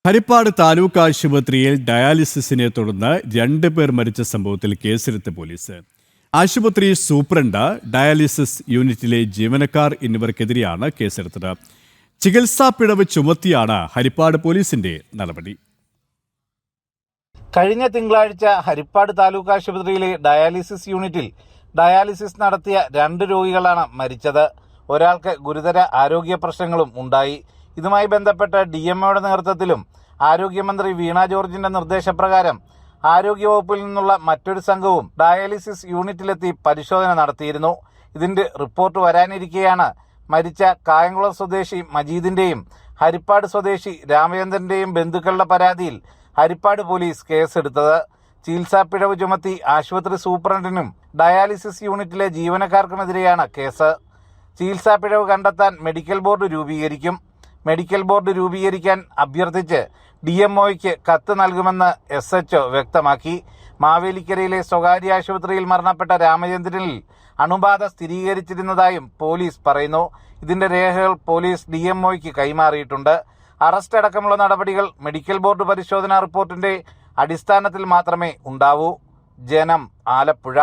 ഹരിപ്പാട് താലൂക്ക് ആശുപത്രിയിൽ ഡയാലിസിസിനെ തുടർന്ന് 2 പേർ മരിച്ച സംഭവത്തിൽ കേസെടുത്ത് പോലീസ്. ആശുപത്രി സൂപ്രണ്ട്, ഡയാലിസിസ് യൂണിറ്റിലെ ജീവനക്കാർ എന്നിവർക്കെതിരെയാണ് കേസെടുത്തത്. ചികിത്സാ പിഴവ് ചുമത്തിയാണ് ഹരിപ്പാട് പോലീസിന്റെ നടപടി. കഴിഞ്ഞ തിങ്കളാഴ്ച ഹരിപ്പാട് താലൂക്ക് ആശുപത്രിയിലെ ഡയാലിസിസ് യൂണിറ്റിൽ ഡയാലിസിസ് നടത്തിയ 2 രോഗികളാണ് മരിച്ചത്. ഒരാൾക്ക് ഗുരുതര ആരോഗ്യ പ്രശ്നങ്ങളും ഉണ്ടായി. ഇതുമായി ബന്ധപ്പെട്ട് DMOയുടെ നേതൃത്വത്തിലും ആരോഗ്യമന്ത്രി വീണ ജോർജിന്റെ നിർദ്ദേശപ്രകാരം ആരോഗ്യവകുപ്പിൽ നിന്നുള്ള മറ്റൊരു സംഘവും ഡയാലിസിസ് യൂണിറ്റിലെത്തി പരിശോധന നടത്തിയിരുന്നു. ഇതിന്റെ റിപ്പോർട്ട് വരാനിരിക്കെയാണ് മരിച്ച കായംകുളം സ്വദേശി മജീദിന്റെയും ഹരിപ്പാട് സ്വദേശി രാമചന്ദ്രന്റെയും ബന്ധുക്കളുടെ പരാതിയിൽ ഹരിപ്പാട് പോലീസ് കേസെടുത്തത്. ചികിത്സാ പിഴവ് ചുമത്തി ആശുപത്രി സൂപ്രണ്ടിനും ഡയാലിസിസ് യൂണിറ്റിലെ ജീവനക്കാർക്കുമെതിരെയാണ് കേസ്. ചികിത്സാ പിഴവ് കണ്ടെത്താൻ മെഡിക്കൽ ബോർഡ് രൂപീകരിക്കും. മെഡിക്കൽ ബോർഡ് രൂപീകരിക്കാൻ അഭ്യർത്ഥിച്ച് DMOയ്ക്ക് കത്ത് നൽകുമെന്ന് SHO വ്യക്തമാക്കി. മാവേലിക്കരയിലെ സ്വകാര്യ ആശുപത്രിയിൽ മരണപ്പെട്ട രാമചന്ദ്രനിൽ അണുബാധ സ്ഥിരീകരിച്ചിരുന്നതായും പോലീസ് പറയുന്നു. ഇതിന്റെ രേഖകൾ പോലീസ് DMOയ്ക്ക് കൈമാറിയിട്ടുണ്ട്. അറസ്റ്റ് അടക്കമുള്ള നടപടികൾ മെഡിക്കൽ ബോർഡ് പരിശോധനാ റിപ്പോർട്ടിന്റെ അടിസ്ഥാനത്തിൽ മാത്രമേ ഉണ്ടാവൂ. ജനം, ആലപ്പുഴ.